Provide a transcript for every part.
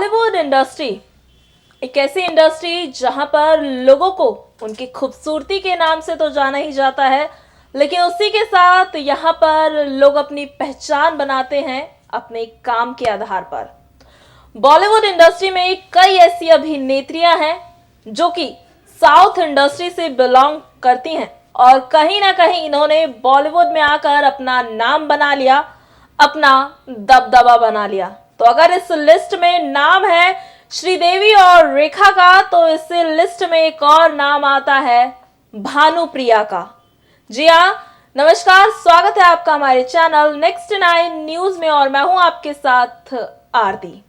Bollywood industry एक ऐसी industry जहां पर लोगों को उनकी खूबसूरती के नाम से तो जाना ही जाता है, लेकिन उसी के साथ यहाँ पर लोग अपनी पहचान बनाते हैं अपने काम के आधार पर। बॉलीवुड इंडस्ट्री में कई ऐसी अभिनेत्रियां हैं जो कि साउथ इंडस्ट्री से बिलोंग करती हैं और कहीं ना कहीं इन्होंने बॉलीवुड में आकर अपना नाम बना लिया, अपना दबदबा बना लिया। तो अगर इस लिस्ट में नाम है श्रीदेवी और रेखा का, तो इस लिस्ट में एक और नाम आता है भानुप्रिया का। जी हाँ, नमस्कार, स्वागत है आपका हमारे चैनल नेक्स्ट 9 न्यूज में और मैं हूं आपके साथ आरती।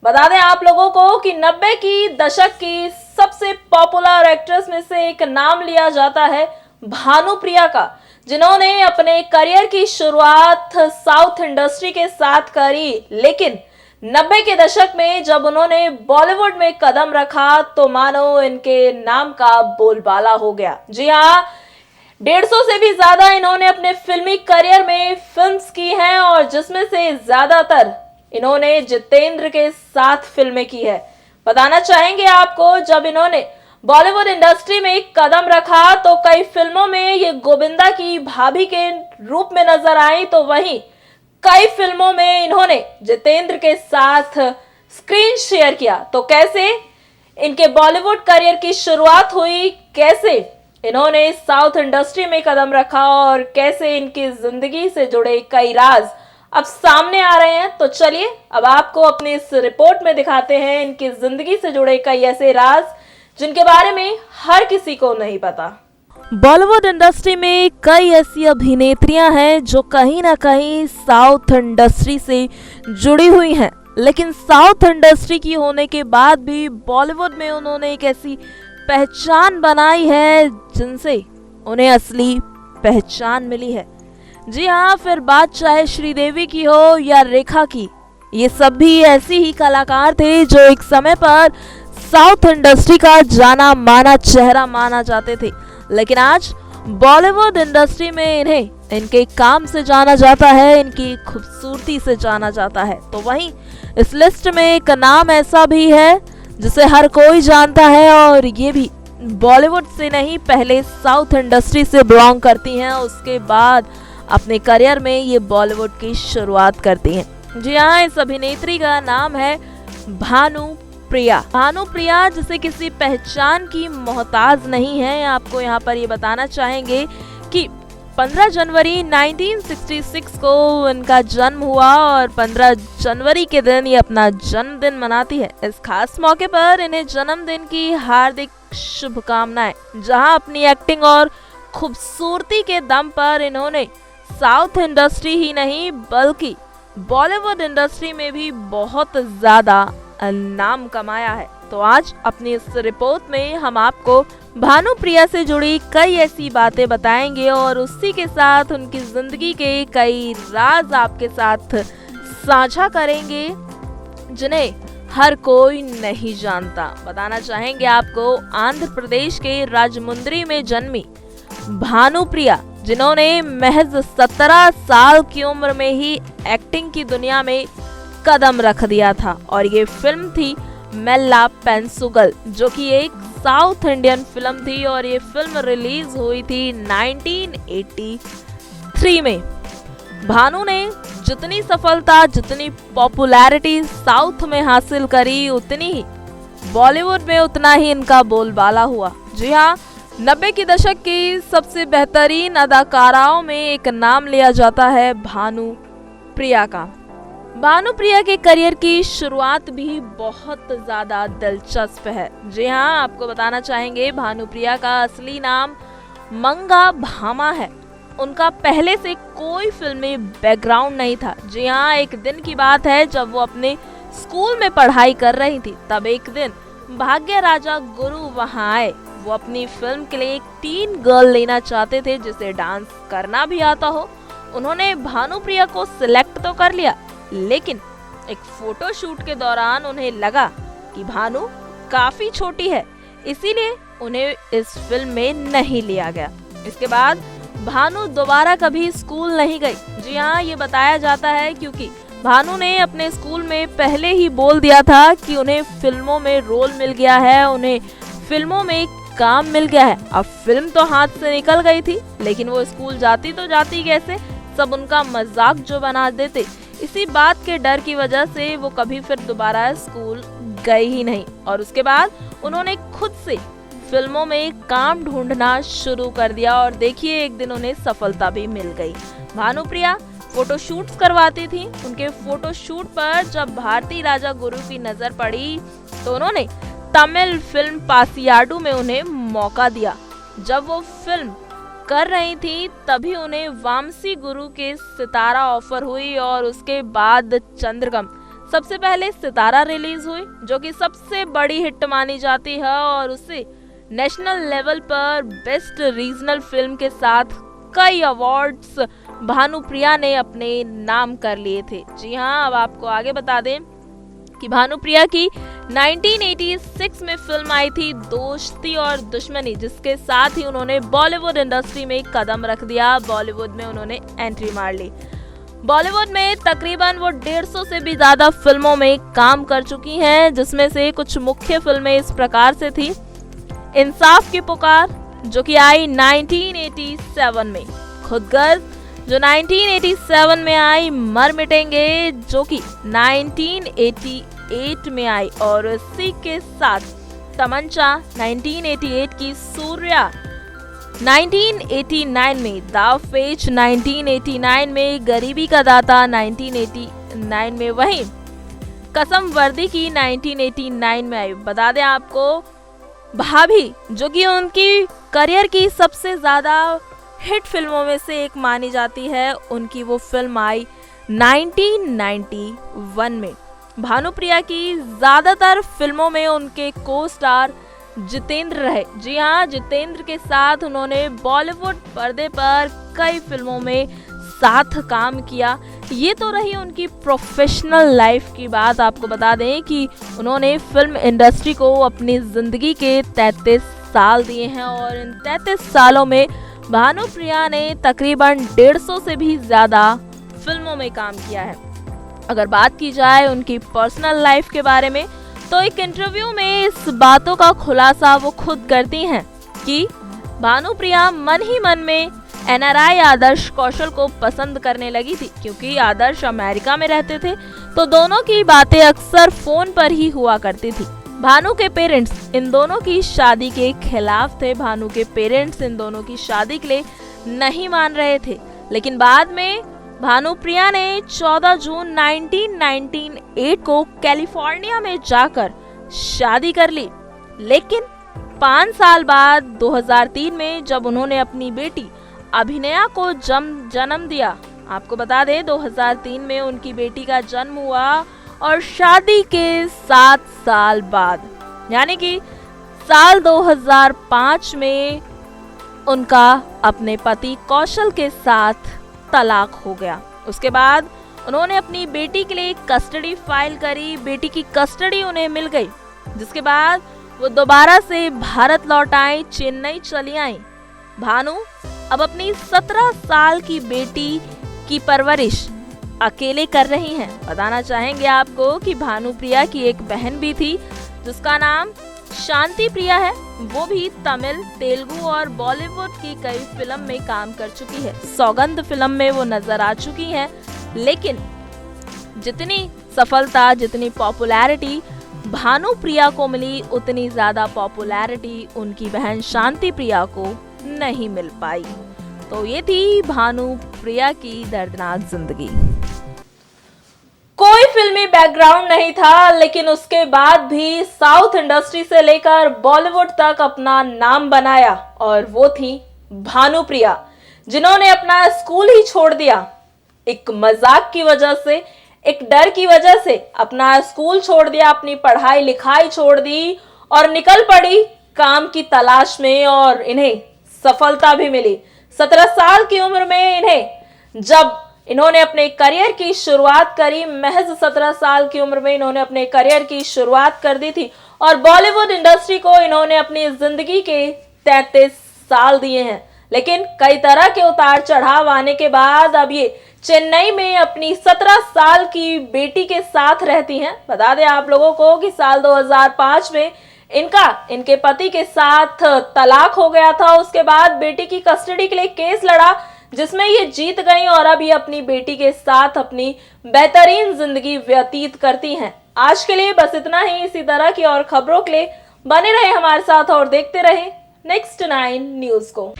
बता दें आप लोगों को कि 90 की दशक की सबसे पॉपुलर एक्ट्रेस में से एक नाम लिया जाता है भानुप्रिया का, जिन्होंने अपने करियर की शुरुआत साउथ इंडस्ट्री के साथ करी, लेकिन 90 के दशक में जब उन्होंने बॉलीवुड में कदम रखा तो मानो इनके नाम का बोलबाला हो गया। जी हाँ, 150 से भी ज्यादा इन्होंने अपने फिल्मी करियर में फिल्म्स की हैं और जिसमें से ज्यादातर इन्होंने जितेंद्र के साथ फिल्में की है। बताना चाहेंगे आपको, जब इन्होंने बॉलीवुड इंडस्ट्री में एक कदम रखा तो कई फिल्मों में ये गोविंदा की भाभी के रूप में नजर आई, तो वहीं कई फिल्मों में इन्होंने जितेंद्र के साथ स्क्रीन शेयर किया। तो कैसे इनके बॉलीवुड करियर की शुरुआत हुई, कैसे इन्होंने साउथ इंडस्ट्री में कदम रखा और कैसे इनकी जिंदगी से जुड़े कई राज अब सामने आ रहे हैं, तो चलिए अब आपको अपनी इस रिपोर्ट में दिखाते हैं इनकी जिंदगी से जुड़े कई ऐसे राज जिनके बारे में हर किसी को नहीं पता। बॉलीवुड इंडस्ट्री में कई ऐसी अभिनेत्रियां हैं जो कहीं ना कहीं साउथ इंडस्ट्री से जुड़ी हुई हैं, लेकिन साउथ इंडस्ट्री की होने के बाद भी बॉलीवुड में उन्होंने एक ऐसी पहचान बनाई है जिनसे उन्हें असली पहचान मिली है। जी हाँ, फिर बात चाहे श्रीदेवी की हो या रेखा की, ये सब भी ऐसी ही कलाकार थे जो एक समय पर साउथ इंडस्ट्री का जाना माना चेहरा माना जाते थे, लेकिन आज बॉलीवुड इंडस्ट्री में इन्हें इनके काम से जाना जाता है, इनकी खूबसूरती से जाना जाता है। तो वहीं इस लिस्ट में एक नाम ऐसा भी है जिसे हर कोई जानता है और ये भी बॉलीवुड से नहीं, पहले साउथ इंडस्ट्री से बिलोंग करती हैं, उसके बाद अपने करियर में ये बॉलीवुड की शुरुआत करती हैं। जी हाँ, इस अभिनेत्री का नाम है भानुप्रिया। भानुप्रिया जिसे किसी पहचान की मोहताज नहीं है। आपको यहाँ पर ये बताना चाहेंगे कि 15 जनवरी 1966 को इनका जन्म हुआ और 15 जनवरी के दिन ये अपना जन्मदिन मनाती है। इस खास मौके पर इन्हें जन्मदिन की हार्दिक शुभकामनाएं। जहां अपनी एक्टिंग और खूबसूरती के दम पर इन्होंने साउथ इंडस्ट्री ही नहीं बल्कि बॉलीवुड इंडस्ट्री में भी बहुत ज्यादा नाम कमाया है। तो आज अपनी इस रिपोर्ट में हम आपको भानुप्रिया से जुड़ी कई ऐसी बातें बताएंगे और उसी के साथ उनकी जिंदगी के कई राज आपके साथ साझा करेंगे जिन्हें हर कोई नहीं जानता। बताना चाहेंगे आपको, आंध्र प्रदेश के राजमुंद्री में जन्मी भानुप्रिया, जिन्होंने महज 17 साल की उम्र में ही एक्टिंग की दुनिया में कदम रख दिया था और ये फिल्म थी मेल्ला पेंसुगल, जो कि एक साउथ इंडियन फिल्म थी और ये फिल्म रिलीज हुई थी 1983 में। भानु ने जितनी सफलता, जितनी पॉपुलैरिटी साउथ में हासिल करी, उतनी ही बॉलीवुड में उतना ही इनका बोलबाला हुआ। जी हाँ, 90 की दशक की सबसे बेहतरीन अदाकाराओं में एक नाम लिया जाता है भानुप्रिया का। भानुप्रिया के करियर की शुरुआत भी बहुत ज्यादा दिलचस्प है। जी हाँ, आपको बताना चाहेंगे भानुप्रिया का असली नाम मंगा भामा है। उनका पहले से कोई फिल्मी बैकग्राउंड नहीं था। जी हाँ, एक दिन की बात है जब वो अपने स्कूल में पढ़ाई कर रही थी, तब एक दिन भाग्य राजा गुरु वहां आए। वो अपनी फिल्म के लिए एक टीन गर्ल लेना चाहते थे जिसे डांस करना भी आता हो। उन्होंने भानुप्रिया को सिलेक्ट तो कर लिया, लेकिन एक फोटो शूट के दौरान उन्हें लगा कि भानु काफी छोटी है, इसीलिए उन्हें इस फिल्म में नहीं लिया गया। इसके बाद भानु दोबारा कभी स्कूल नहीं गई। जी हाँ, ये बताया जाता है क्योंकि भानु ने अपने स्कूल में पहले ही बोल दिया था कि उन्हें फिल्मों में रोल मिल गया है, उन्हें फिल्मों में काम मिल गया है। अब फिल्म तो हाथ से निकल गई थी, लेकिन वो स्कूल जाती तो जाती कैसे, सब उनका मजाक जो बना देते। इसी बात के डर की वजह से वो कभी फिर दोबारा स्कूल गए ही नहीं और उसके बाद उन्होंने खुद से फिल्मों में काम ढूंढना शुरू कर दिया और देखिए एक दिन उन्हें सफलता भी मिल गई। भानुप्रिया फोटोशूट्स करवाती थी। उनके फोटोशूट पर जब भारती राजा गुरु की नजर पड़ी तो उन्होंने तमिल फिल्म पासियाडू में उन्हें मौका दिया। जब वो फिल्म कर रही थी तभी उन्हें वामसी गुरु के सितारा ऑफर हुई और उसके बाद चंद्रगम सबसे पहले सितारा रिलीज हुई, जो कि सबसे बड़ी हिट मानी जाती है और उसे नेशनल लेवल पर बेस्ट रीजनल फिल्म के साथ कई अवार्ड्स भानुप्रिया ने अपने नाम कर लिए थे। जी हाँ, अब आपको आगे बता दें कि भानुप्रिया की 1986 में फिल्म आई थी दोस्ती और दुश्मनी, जिसके साथ ही उन्होंने बॉलीवुड इंडस्ट्री में कदम रख दिया। बॉलीवुड में उन्होंने एंट्री मार ली। बॉलीवुड में तकरीबन वो 150 से भी ज्यादा फिल्मों में काम कर चुकी हैं, जिसमें से कुछ मुख्य फिल्में इस प्रकार से थी। इंसाफ की पुकार जो कि आई 1987 में, खुदगर्ज जो 1987 में आई, मर मिटेंगे जो कि 1988 में आई और इसी के साथ तमंचा 1988 की, सूर्या 1989 में, दावपेच 1989 में, गरीबी का दाता 1989 में, वहीं कसम वर्दी की 1989 में आई। बता दें आपको भाभी जो कि उनकी करियर की सबसे ज्यादा हिट फिल्मों में से एक मानी जाती है, उनकी वो फिल्म आई 1991 में। भानुप्रिया की ज्यादातर फिल्मों में उनके को स्टार जितेंद्र रहे। जी हाँ, जितेंद्र के साथ उन्होंने बॉलीवुड पर्दे पर कई फिल्मों में साथ काम किया। ये तो रही उनकी प्रोफेशनल लाइफ की बात। आपको बता दें कि उन्होंने फिल्म इंडस्ट्री को अपनी जिंदगी के 33 साल दिए हैं और इन 33 सालों में भानुप्रिया ने तकरीबन 150 से भी ज्यादा फिल्मों में काम किया है। अगर बात की जाए उनकी पर्सनल लाइफ के बारे में तो एक इंटरव्यू में इस बातों का खुलासा वो खुद करती हैं कि भानुप्रिया मन ही मन में NRI आदर्श कौशल को पसंद करने लगी थी, क्योंकि आदर्श अमेरिका में रहते थे तो दोनों की बातें अक्सर फोन पर ही हुआ करती थी। भानु के पेरेंट्स इन दोनों की शादी के खिलाफ थे। भानु के पेरेंट्स इन दोनों की शादी के लिए नहीं मान रहे थे, लेकिन बाद में भानुप्रिया ने 14 जून 1998 को कैलिफोर्निया में जाकर शादी कर ली। लेकिन 5 साल बाद 2003 में जब उन्होंने अपनी बेटी अभिनया को जन्म दिया, आपको बता दें 2003 में उनकी बेटी का जन्म हुआ और शादी के 7 साल बाद यानी कि साल 2005 में उनका अपने पति कौशल के साथ तलाक हो गया। उसके बाद उन्होंने अपनी बेटी के लिए कस्टडी फाइल करी। बेटी की कस्टडी उन्हें मिल गई, जिसके बाद वो दोबारा से भारत लौट आई, चेन्नई चली आई। भानु अब अपनी 17 साल की बेटी की परवरिश अकेले कर रही हैं। बताना चाहेंगे आपको कि भानुप्रिया की एक बहन भी थी जिसका नाम शांति प्रिया है। वो भी तमिल, तेलुगु और बॉलीवुड की कई फिल्म में काम कर चुकी है। सौगंध फिल्म में वो नजर आ चुकी हैं, लेकिन जितनी सफलता, जितनी पॉपुलैरिटी भानुप्रिया को मिली, उतनी ज्यादा पॉपुलैरिटी उनकी बहन शांति प्रिया को नहीं मिल पाई। तो ये थी भानुप्रिया की दर्दनाक जिंदगी। कोई फिल्मी बैकग्राउंड नहीं था, लेकिन उसके बाद भी साउथ इंडस्ट्री से लेकर बॉलीवुड तक अपना नाम बनाया और वो थी भानुप्रिया, जिन्होंने अपना स्कूल ही छोड़ दिया। एक मजाक की वजह से, एक डर की वजह से अपना स्कूल छोड़ दिया, अपनी पढ़ाई लिखाई छोड़ दी और निकल पड़ी काम की तलाश में और इन्हें सफलता भी मिली। 17 साल की उम्र में जब इन्होंने अपने करियर की शुरुआत करी, महज 17 साल की उम्र में इन्होंने अपने करियर की शुरुआत कर दी थी और बॉलीवुड इंडस्ट्री को इन्होंने अपनी जिंदगी के 33 साल दिए हैं। लेकिन कई तरह के उतार चढ़ाव आने के बाद अब ये चेन्नई में अपनी 17 साल की बेटी के साथ रहती हैं। बता दें आप लोगों को कि साल 2005 में इनके पति के साथ तलाक हो गया था। उसके बाद बेटी की कस्टडी के लिए केस लड़ा, जिसमें ये जीत गई और अब ये अपनी बेटी के साथ अपनी बेहतरीन जिंदगी व्यतीत करती हैं। आज के लिए बस इतना ही। इसी तरह की और खबरों के लिए बने रहे हमारे साथ और देखते रहे नेक्स्ट 9 न्यूज को।